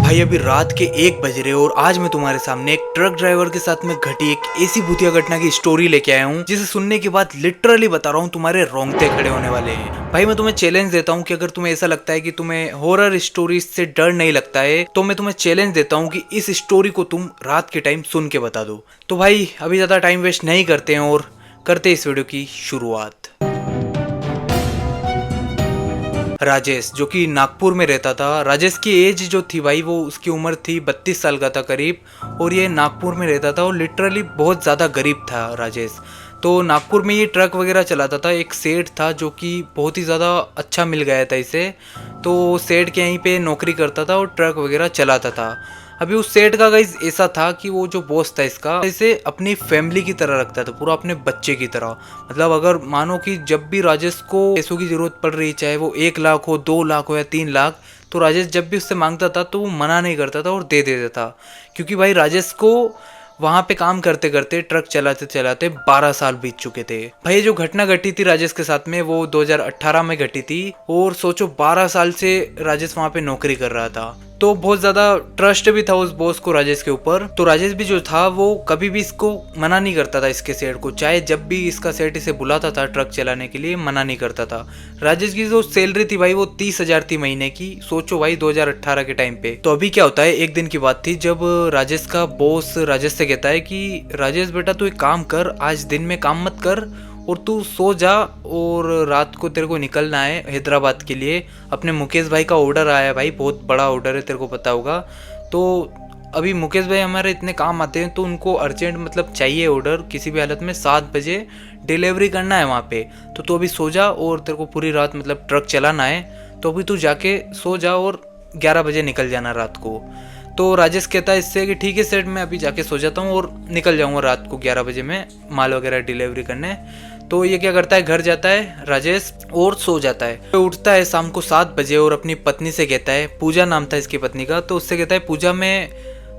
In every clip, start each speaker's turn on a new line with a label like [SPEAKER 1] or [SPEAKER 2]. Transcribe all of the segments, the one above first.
[SPEAKER 1] भाई अभी रात के 1 बज रहे और आज मैं तुम्हारे सामने एक ट्रक ड्राइवर के साथ में घटी एक ऐसी भूतिया घटना की स्टोरी लेके आया हूँ जिसे सुनने के बाद लिटरली बता रहा हूँ तुम्हारे रोंगटे खड़े होने वाले हैं। भाई मैं तुम्हें चैलेंज देता हूँ कि अगर तुम्हें ऐसा लगता है कि तुम्हें हॉरर स्टोरी से डर नहीं लगता है तो मैं तुम्हें चैलेंज देता हूँ कि इस स्टोरी को तुम रात के टाइम सुन के बता दो। तो भाई अभी ज्यादा टाइम वेस्ट नहीं करते हैं और करते इस वीडियो की शुरुआत। राजेश जो कि नागपुर में रहता था। राजेश की एज जो थी भाई वो उसकी उम्र थी 32 साल का था करीब और ये नागपुर में रहता था और लिटरली बहुत ज़्यादा गरीब था राजेश। तो नागपुर में ये ट्रक वगैरह चलाता था। एक सेठ था जो कि बहुत ही ज़्यादा अच्छा मिल गया था इसे, तो सेठ के यहीं पे नौकरी करता था और ट्रक वगैरह चलाता था। अभी उस सेठ का गाइस ऐसा था कि वो जो बॉस था इसका इसे अपनी फैमिली की तरह रखता था, पूरा अपने बच्चे की तरह। मतलब अगर मानो कि जब भी राजेश को पैसों की जरूरत पड़ रही, चाहे वो 1 लाख हो, 2 लाख हो या 3 लाख, तो राजेश जब भी उससे मांगता था तो वो मना नहीं करता था और दे देता था। क्योंकि भाई राजेश को वहाँ पे काम करते करते ट्रक चलाते चलाते 12 साल बीत चुके थे। भाई जो घटना घटी थी राजेश के साथ में वो 2018 में घटी थी और सोचो 12 साल से राजेश वहाँ पे नौकरी कर रहा था। तो बहुत ज्यादा ट्रस्ट भी था उस बॉस को राजेश के ऊपर। तो राजेश भी जो था वो कभी भी इसको मना नहीं करता था इसके सेठ को, चाहे जब भी इसका सेठ इसे बुलाता था ट्रक चलाने के लिए मना नहीं करता था। राजेश की जो सैलरी थी भाई वो 30,000 थी महीने की। सोचो भाई 2018 के टाइम पे। तो अभी क्या होता है, एक दिन की बात थी जब राजेश का बॉस राजेश से कहता है कि राजेश बेटा तू एक काम कर, आज दिन में काम मत कर और तू सो जा और रात को तेरे को निकलना है हैदराबाद के लिए। अपने मुकेश भाई का ऑर्डर आया है भाई, बहुत बड़ा ऑर्डर है, तेरे को पता होगा। तो अभी मुकेश भाई हमारे इतने काम आते हैं तो उनको अर्जेंट मतलब चाहिए ऑर्डर किसी भी हालत में, 7 बजे डिलीवरी करना है वहाँ पे। तो तू अभी सो जा और तेरे को पूरी रात मतलब ट्रक चलाना है, तो अभी तू जाके सो जा और 11 बजे निकल जाना रात को। तो राजेश कहता है इससे कि ठीक है सेठ, मैं अभी जाके सो जाता हूँ और निकल जाऊँगा रात को 11 बजे में माल वगैरह डिलीवरी करने। तो ये क्या करता है, घर जाता है राजेश और सो जाता है। तो उठता है शाम को 7 बजे और अपनी पत्नी से कहता है, पूजा नाम था इसकी पत्नी का, तो उससे कहता है पूजा मैं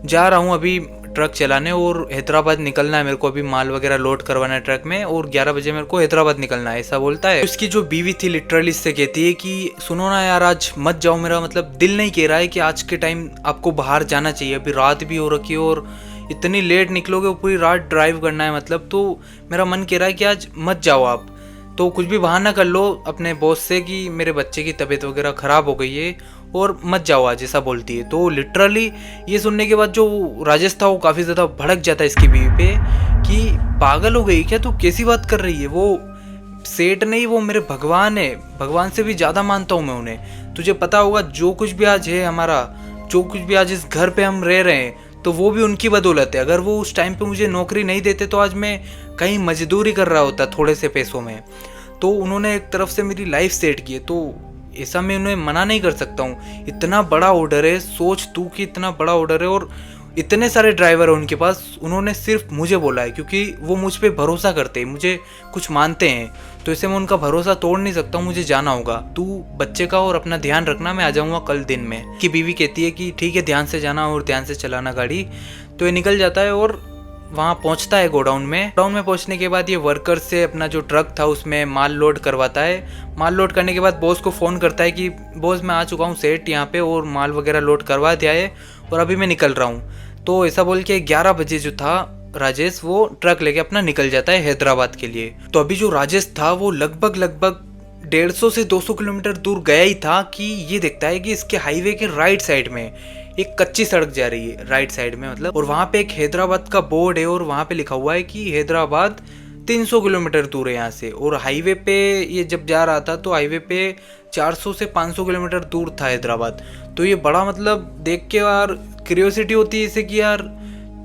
[SPEAKER 1] जा रहा हूँ अभी ट्रक चलाने और हैदराबाद निकलना है मेरे को, अभी माल वगैरह लोड करवाना है ट्रक में और 11 बजे मेरे को हैदराबाद निकलना है, ऐसा बोलता है। उसकी जो बीवी थी लिटरली इससे कहती है कि सुनो ना यार आज मत जाओ, मेरा मतलब दिल नहीं कह रहा है कि आज के टाइम आपको बाहर जाना चाहिए, अभी रात भी हो रखी है और इतनी लेट निकलोगे, पूरी रात ड्राइव करना है मतलब, तो मेरा मन कह रहा है कि आज मत जाओ आप। तो कुछ भी बहाना कर लो अपने बॉस से कि मेरे बच्चे की तबीयत वगैरह ख़राब हो गई है और मत जाओ आज, ऐसा बोलती है। तो लिटरली ये सुनने के बाद जो राजेश था वो काफ़ी ज़्यादा भड़क जाता है इसकी बीवी पे कि पागल हो गई क्या, तू कैसी बात कर रही है, वो सेठ नहीं वो मेरे भगवान है, भगवान से भी ज़्यादा मानता हूँ मैं उन्हें। तुझे पता होगा जो कुछ भी आज है हमारा, जो कुछ भी आज इस घर पे हम रह रहे हैं तो वो भी उनकी बदौलत है। अगर वो उस टाइम पे मुझे नौकरी नहीं देते तो आज मैं कहीं मजदूरी कर रहा होता थोड़े से पैसों में। तो उन्होंने एक तरफ से मेरी लाइफ सेट की है, तो ऐसा मैं उन्हें मना नहीं कर सकता हूँ। इतना बड़ा ऑर्डर है, सोच तू कि इतना बड़ा ऑर्डर है और इतने सारे ड्राइवर हैं उनके पास, उन्होंने सिर्फ मुझे बोला है क्योंकि वो मुझ पे भरोसा करते हैं, मुझे कुछ मानते हैं, तो इसे मैं उनका भरोसा तोड़ नहीं सकता हूँ, मुझे जाना होगा। तू बच्चे का और अपना ध्यान रखना, मैं आ जाऊँगा कल दिन में। कि बीवी कहती है कि ठीक है ध्यान से जाना और ध्यान से चलाना गाड़ी। तो ये निकल जाता है और वहाँ पहुँचता है गोडाउन में। गोडाउन में पहुँचने के बाद ये वर्कर से अपना जो ट्रक था उसमें माल लोड करवाता है। माल लोड करने के बाद बॉस को फ़ोन करता है कि बॉस मैं आ चुका हूँ सेठ यहाँ पे और माल वगैरह लोड करवा दिया है और अभी मैं निकल रहा हूँ। तो ऐसा बोल के 11 बजे जो था राजेश वो ट्रक लेके अपना निकल जाता है हैदराबाद के लिए। तो अभी जो राजेश था वो लगभग 150 से 200 किलोमीटर दूर गया ही था कि ये देखता है कि इसके हाईवे के राइट साइड में एक कच्ची सड़क जा रही है, राइट साइड में मतलब, और वहाँ पे एक हैदराबाद का बोर्ड है और वहाँ पे लिखा हुआ है कि हैदराबाद 300 किलोमीटर दूर है यहाँ से। और हाईवे पे ये जब जा रहा था तो हाईवे पे 400 से 500 किलोमीटर दूर था हैदराबाद। तो ये बड़ा मतलब देख के यार क्यूरियोसिटी होती है इसे कि यार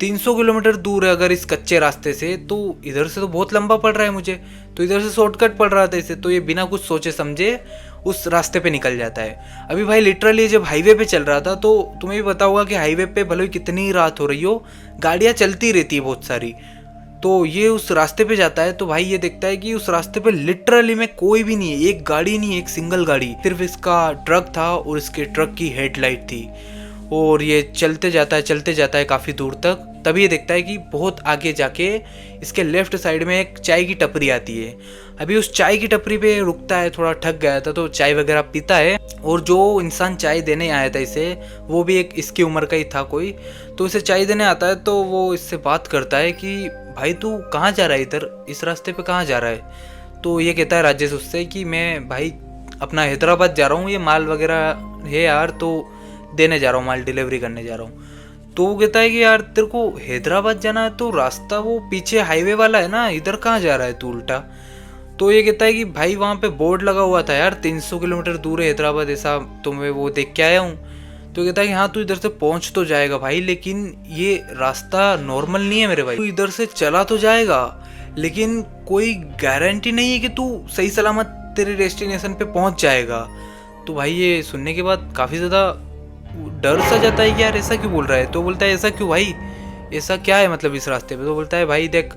[SPEAKER 1] 300 किलोमीटर दूर है अगर इस कच्चे रास्ते से, तो इधर से तो बहुत लंबा पड़ रहा है मुझे, तो इधर से शॉर्टकट पड़ रहा था इसे। तो ये बिना कुछ सोचे समझे उस रास्ते पे निकल जाता है। अभी भाई लिटरली जब हाईवे पे चल रहा था तो तुम्हें भी पता होगा कि हाईवे पे भले ही कितनी रात हो रही हो गाड़ियाँ चलती रहती है बहुत सारी। तो ये उस रास्ते पे जाता है तो भाई ये देखता है कि उस रास्ते पे लिटरली में कोई भी नहीं है, एक गाड़ी नहीं है, एक सिंगल गाड़ी, सिर्फ इसका ट्रक था और इसके ट्रक की हेडलाइट थी। और ये चलते जाता है काफ़ी दूर तक तभी ये देखता है कि बहुत आगे जाके इसके लेफ्ट साइड में एक चाय की टपरी आती है। अभी उस चाय की टपरी पे रुकता है, थोड़ा थक गया था तो चाय वगैरह पीता है। और जो इंसान चाय देने आया था इसे, वो भी एक इसकी उम्र का ही था कोई, तो इसे चाय देने आता है। तो वो इससे बात करता है कि भाई तू कहाँ जा रहा है, इधर इस रास्ते पे कहाँ जा रहा है। तो ये कहता है राजेश उससे कि मैं भाई अपना हैदराबाद जा रहा हूँ, ये माल वगैरह है यार, तो देने जा रहा हूँ, माल डिलीवरी करने जा रहा हूँ। तो वो कहता है कि यार तेरे को हैदराबाद जाना है तो रास्ता वो पीछे हाईवे वाला है ना, इधर कहाँ जा रहा है तू उल्टा। तो ये कहता है कि भाई वहाँ पे बोर्ड लगा हुआ था यार, 300 किलोमीटर दूर है हैदराबाद, ऐसा तो मैं वो देख के आया हूँ। तो ये कहता है कि हाँ तू इधर से पहुँच तो जाएगा भाई, लेकिन ये रास्ता नॉर्मल नहीं है मेरे भाई, तू इधर से चला तो जाएगा लेकिन कोई गारंटी नहीं है कि तू सही सलामत तेरे डेस्टिनेशन पे पहुँच जाएगा। तो भाई ये सुनने के बाद काफ़ी ज़्यादा डर सा जाता है कि यार ऐसा क्यों बोल रहा है। तो बोलता है ऐसा क्यों भाई, ऐसा क्या है मतलब इस रास्ते पे। तो बोलता है भाई देख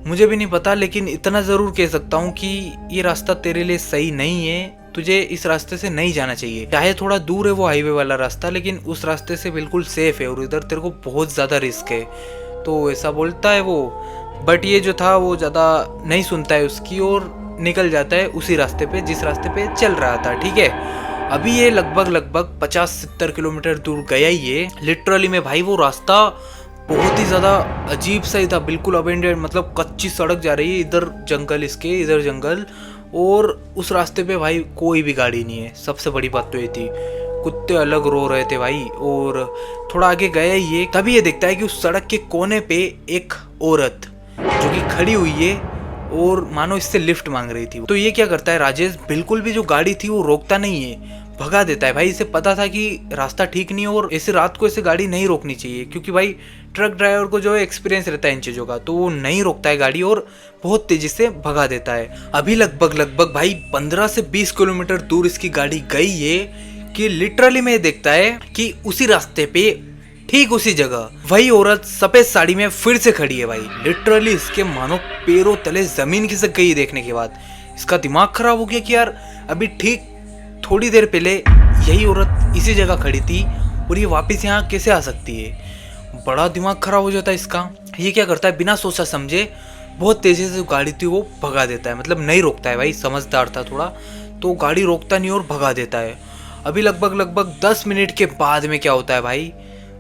[SPEAKER 1] मुझे भी नहीं पता, लेकिन इतना ज़रूर कह सकता हूँ कि ये रास्ता तेरे लिए सही नहीं है, तुझे इस रास्ते से नहीं जाना चाहिए। चाहे थोड़ा दूर है वो हाईवे वाला रास्ता, लेकिन उस रास्ते से बिल्कुल सेफ है और इधर तेरे को बहुत ज़्यादा रिस्क है। तो ऐसा बोलता है वो, बट ये जो था वो ज़्यादा नहीं सुनता है उसकी और निकल जाता है उसी रास्ते पे जिस रास्ते पे चल रहा था। ठीक है, अभी ये लगभग 50-70 किलोमीटर दूर गया ही है। लिटरली में भाई वो रास्ता बहुत ही ज़्यादा अजीब सा ही था, बिल्कुल अबेंडेड, मतलब कच्ची सड़क जा रही है, इधर जंगल इसके इधर जंगल, और उस रास्ते पे भाई कोई भी गाड़ी नहीं है। सबसे बड़ी बात तो ये थी, कुत्ते अलग रो रहे थे भाई। और थोड़ा आगे गया ही है, तभी ये देखता है कि उस सड़क के कोने पे एक औरत जो कि खड़ी हुई है और मानो इससे लिफ्ट मांग रही थी। तो ये क्या करता है राजेश, बिल्कुल भी जो गाड़ी थी वो रोकता नहीं है, भगा देता है। भाई इसे पता था कि रास्ता ठीक नहीं है और ऐसे रात को ऐसे गाड़ी नहीं रोकनी चाहिए, क्योंकि भाई ट्रक ड्राइवर को जो है एक्सपीरियंस रहता है इन चीज़ों का, तो वो नहीं रोकता है गाड़ी और बहुत तेजी से भगा देता है। अभी लगभग भाई 15 से 20 किलोमीटर दूर इसकी गाड़ी गई है कि लिटरली में देखता है कि उसी रास्ते पे ठीक उसी जगह वही औरत सफेद साड़ी में फिर से खड़ी है। भाई लिटरली इसके मानो पैरों तले जमीन खिसक गई देखने के बाद। इसका दिमाग खराब हो गया कि यार अभी ठीक थोड़ी देर पहले यही औरत इसी जगह खड़ी थी और ये वापस यहाँ कैसे आ सकती है। बड़ा दिमाग खराब हो जाता है इसका। ये क्या करता है, बिना सोचा समझे बहुत तेजी से जो गाड़ी थी वो भगा देता है, मतलब नहीं रोकता है। भाई समझदार था थोड़ा, तो गाड़ी रोकता नहीं और भगा देता है। अभी लगभग 10 मिनट के बाद में क्या होता है भाई,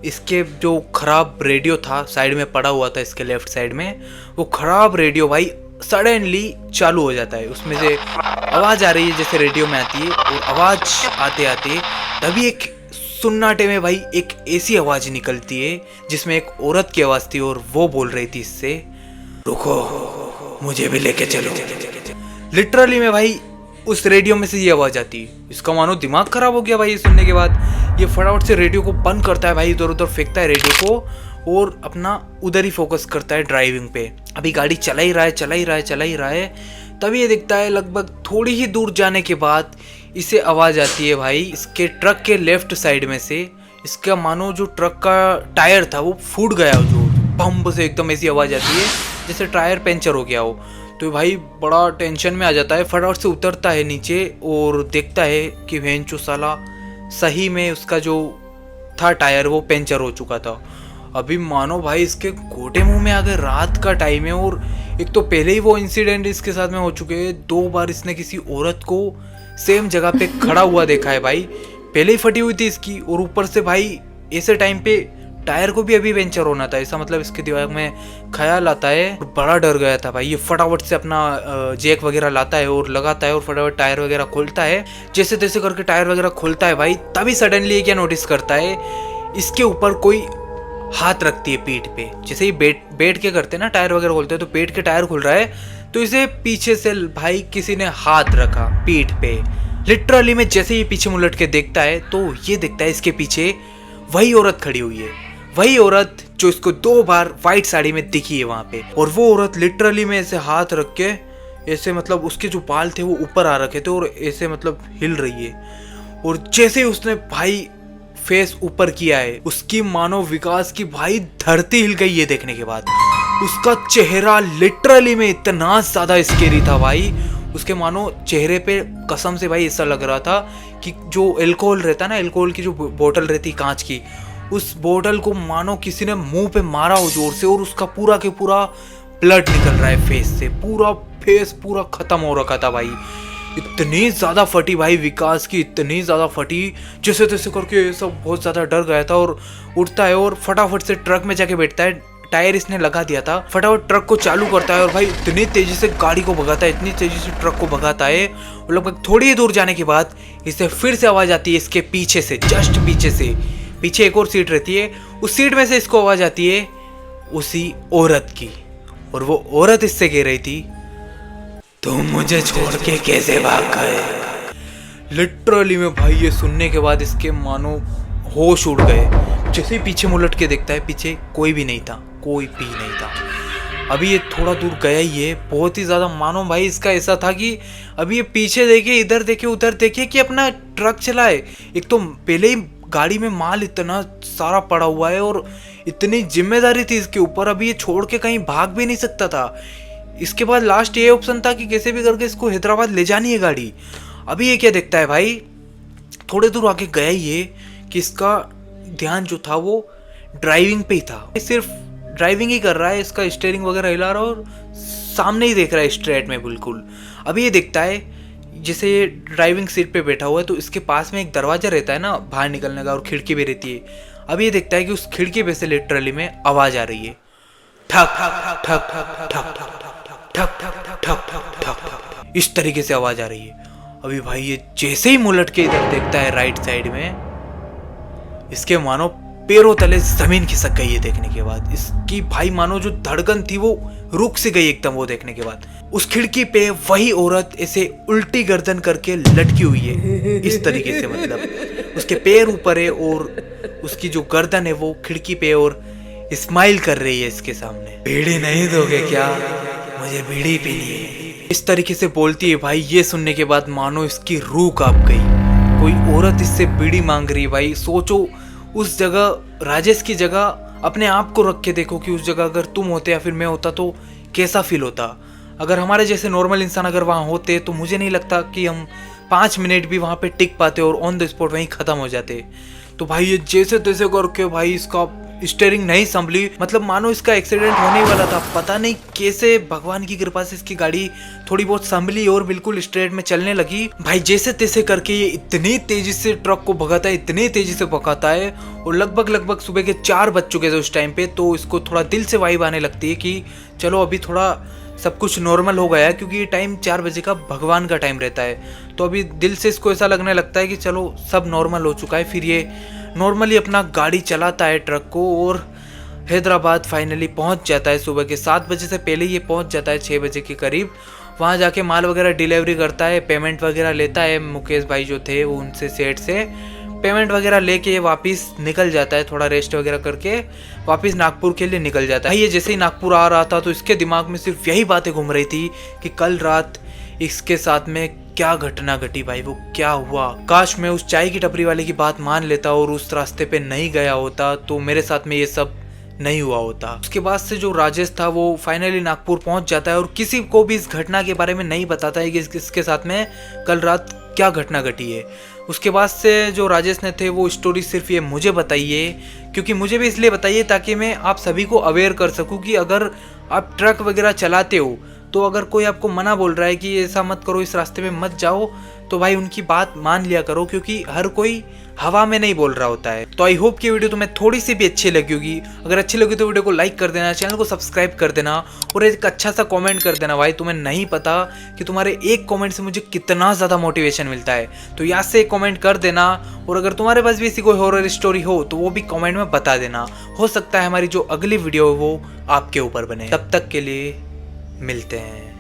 [SPEAKER 1] इसके जो खराब रेडियो था साइड में पड़ा हुआ था इसके लेफ्ट साइड में, वो खराब रेडियो भाई सडनली चालू हो जाता है। उसमें से आवाज़ आ रही है जैसे रेडियो में आती है, और आवाज़ आते आते तभी एक सुन्नाटे में भाई एक ऐसी आवाज़ निकलती है जिसमें एक औरत की आवाज़ थी और वो बोल रही थी इससे, रुको मुझे भी लेके चलो। लिटरली में भाई उस रेडियो में से ये आवाज़ आती। इसका मानो दिमाग खराब हो गया भाई सुनने के बाद। ये फटाफट से रेडियो को बंद करता है भाई, इधर उधर फेंकता है रेडियो को और अपना उधर ही फोकस करता है ड्राइविंग पे। अभी गाड़ी चला ही रहा है। तभी ये दिखता है लगभग थोड़ी ही दूर जाने के बाद इसे आवाज़ आती है भाई इसके ट्रक के लेफ्ट साइड में से। इसका मानो जो ट्रक का टायर था वो फूट गया हो, जो बम से एकदम ऐसी आवाज़ आती है जैसे टायर पंचर हो गया हो। तो भाई बड़ा टेंशन में आ जाता है, फटाफट से उतरता है नीचे और देखता है कि वेंचो साला सही में उसका जो था टायर वो पंचर हो चुका था। अभी मानो भाई इसके गोटे मुंह में आ गए। रात का टाइम है और एक तो पहले ही वो इंसिडेंट इसके साथ में हो चुके हैं, 2 बार इसने किसी औरत को सेम जगह पे खड़ा हुआ देखा है भाई, पहले ही फटी हुई थी इसकी, और ऊपर से भाई ऐसे टाइम पे टायर को भी अभी वेंचर होना था, ऐसा मतलब इसके दिमाग में ख्याल आता है। बड़ा डर गया था भाई। ये फटाफट से अपना जैक वगैरह लाता है और लगाता है और फटाफट टायर वगैरह खोलता है। जैसे तैसे करके टायर वगैरह खोलता है भाई, तभी सडनली ये क्या नोटिस करता है, इसके ऊपर कोई हाथ रखती है पीठ पे। जैसे ही बैठ के करते हैं ना टायर वगैरह खोलते हैं, तो पेट के टायर खुल रहा है तो इसे पीछे से भाई किसी ने हाथ रखा पीठ पे। लिटरली में जैसे ही पीछे मुलट के देखता है तो ये देखता है इसके पीछे वही औरत खड़ी हुई है, वही औरत जो इसको 2 बार व्हाइट साड़ी में दिखी है वहां पे। और वो औरत लिटरली में ऐसे हाथ रख के ऐसे, मतलब उसके जो बाल थे वो ऊपर आ रखे थे और ऐसे मतलब हिल रही है। और जैसे ही उसने भाई फेस ऊपर किया है, उसकी मानव विकास की भाई धरती हिल गई है देखने के बाद। उसका चेहरा लिटरली में इतना ज्यादा स्केरी था भाई, उसके मानो चेहरे पे कसम से भाई ऐसा लग रहा था कि जो अल्कोहल रहता ना, अल्कोहल की जो बोतल रहती कांच की, उस बोतल को मानो किसी ने मुंह पे मारा हो जोर से, और उसका पूरा के पूरा ब्लड निकल रहा है फेस से, पूरा फेस पूरा खत्म हो रखा था भाई। इतनी ज़्यादा फटी भाई विकास की, इतनी ज़्यादा फटी, जैसे तैसे करके सब बहुत ज़्यादा डर गया था। और उठता है और फटाफट से ट्रक में जाके बैठता है, टायर इसने लगा दिया था, फटाफट ट्रक को चालू करता है और भाई इतनी तेजी से गाड़ी को भगाता है, इतनी तेजी से ट्रक को भगाता है। और लगभग थोड़ी ही दूर जाने के बाद इसे फिर से आवाज़ आती है इसके पीछे से, जस्ट पीछे से, पीछे एक और सीट रहती है, उस सीट में से इसको आवाज़ आती है उसी औरत की। और वो औरत इससे कह रही थी, तुम मुझे छोड़ के कैसे भाग गए। लिटरली में भाई ये सुनने के बाद इसके मानो होश उड़ गए। जैसे ही पीछे मुलट के देखता है, पीछे कोई भी नहीं था, कोई भी नहीं था। अभी ये थोड़ा दूर गया ही है, बहुत ही ज़्यादा मानो भाई इसका ऐसा था कि अभी ये पीछे देखे, इधर देखे, उधर देखे कि अपना ट्रक चलाए। एक तो पहले ही गाड़ी में माल इतना सारा पड़ा हुआ है और इतनी जिम्मेदारी थी इसके ऊपर, अभी ये छोड़ के कहीं भाग भी नहीं सकता था। इसके बाद लास्ट ये ऑप्शन था कि कैसे भी करके इसको हैदराबाद ले जानी है गाड़ी। अभी ये क्या देखता है भाई, थोड़े दूर आके गया ये कि इसका ध्यान जो था वो ड्राइविंग पे ही था, सिर्फ ड्राइविंग ही कर रहा है, इसका स्टीयरिंग वगैरह हिला रहा है और सामने ही देख रहा है स्ट्रेट में बिल्कुल। अभी ये देखता है जैसे ये ड्राइविंग सीट पे बैठा हुआ है तो इसके पास में एक दरवाजा रहता है ना बाहर निकलने का, और खिड़की भी रहती है। अभी ये देखता है कि उस खिड़की पे से लिटरली में आवाज आ रही है, ठक ठक ठक ठक ठक ठक ठक ठक ठक ठक ठक, इस तरीके से आवाज आ रही है। अभी भाई ये जैसे ही मुलट के इधर देखता है राइट साइड में, इसके मानो पैरों तले जमीन खिसक गई है देखने के बाद। इसकी भाई मानो जो धड़कन थी वो रुक सी गई एकदम वो देखने के बाद। उस खिड़की पे वही औरत ऐसे उल्टी गर्दन करके लटकी हुई है इस तरीके से, मतलब उसके पैर ऊपर है और उसकी जो गर्दन है वो खिड़की पे और स्माइल कर रही है इसके सामने। बीड़ी नहीं दोगे क्या, मुझे बीड़ी पीनी है, इस तरीके से बोलती है भाई। ये सुनने के बाद मानो इसकी रूह कांप गई, कोई औरत इससे बीड़ी मांग रही है भाई। सोचो उस जगह, राजेश की जगह अपने आप को रख के देखो कि उस जगह अगर तुम होते या फिर मैं होता तो कैसा फील होता। अगर हमारे जैसे नॉर्मल इंसान अगर वहाँ होते तो मुझे नहीं लगता कि हम 5 मिनट भी वहाँ पे टिक पाते और ऑन द स्पॉट वहीं ख़त्म हो जाते। तो भाई ये जैसे तैसे करके भाई इसका स्टीयरिंग नहीं संभली, मतलब मानो इसका एक्सीडेंट होने वाला था। पता नहीं कैसे भगवान की कृपा से इसकी गाड़ी थोड़ी बहुत संभली और बिल्कुल स्ट्रेट में चलने लगी। भाई जैसे तैसे करके ये इतनी तेजी से ट्रक को भगाता है, इतनी तेजी से भगाता है, और लगभग सुबह के 4 बज चुके थे उस टाइम पे। तो इसको थोड़ा दिल से वाइब आने लगती है कि चलो अभी थोड़ा सब कुछ नॉर्मल हो गया है, क्योंकि ये टाइम 4 बजे का भगवान का टाइम रहता है। तो अभी दिल से इसको ऐसा लगने लगता है कि चलो सब नॉर्मल हो चुका है। फिर ये नॉर्मली अपना गाड़ी चलाता है ट्रक को और हैदराबाद फाइनली पहुंच जाता है। सुबह के 7 बजे से पहले ये पहुंच जाता है 6 बजे के करीब। वहां जाके माल वगैरह डिलीवरी करता है, पेमेंट वगैरह लेता है। मुकेश भाई जो थे वो उनसे सेठ से पेमेंट वगैरह लेके वापस निकल जाता है, थोड़ा रेस्ट वगैरह करके वापस नागपुर के लिए निकल जाता है। ये जैसे ही नागपुर आ रहा था तो इसके दिमाग में सिर्फ यही बातें घूम रही थी कि कल रात इसके साथ में क्या घटना घटी भाई, वो क्या हुआ। काश मैं उस चाय की टपरी वाले की बात मान लेता और उस रास्ते पे नहीं गया होता तो मेरे साथ में ये सब नहीं हुआ होता। उसके बाद से जो राजेश था वो फाइनली नागपुर पहुंच जाता है और किसी को भी इस घटना के बारे में नहीं बताता है कि इसके साथ में कल रात क्या घटना घटी है। उसके बाद से जो राजेश ने थे वो स्टोरी सिर्फ ये मुझे बताइए, क्योंकि मुझे भी इसलिए बताइए ताकि मैं आप सभी को अवेयर कर सकूं कि अगर आप ट्रक वगैरह चलाते हो तो अगर कोई आपको मना बोल रहा है कि ऐसा मत करो, इस रास्ते में मत जाओ, तो भाई उनकी बात मान लिया करो, क्योंकि हर कोई हवा में नहीं बोल रहा होता है। तो आई होप कि वीडियो तुम्हें थोड़ी सी भी अच्छी लगी होगी। अगर अच्छी लगी तो वीडियो को लाइक कर देना, चैनल को सब्सक्राइब कर देना और एक अच्छा सा कमेंट कर देना। भाई तुम्हें नहीं पता कि तुम्हारे एक कमेंट से मुझे कितना ज़्यादा मोटिवेशन मिलता है, तो यहाँ से एक कमेंट कर देना। और अगर तुम्हारे पास भी ऐसी कोई हॉरर स्टोरी हो तो वो भी कमेंट में बता देना। हो सकता है हमारी जो अगली वीडियो है वो आपके ऊपर बने। तब तक के लिए मिलते हैं।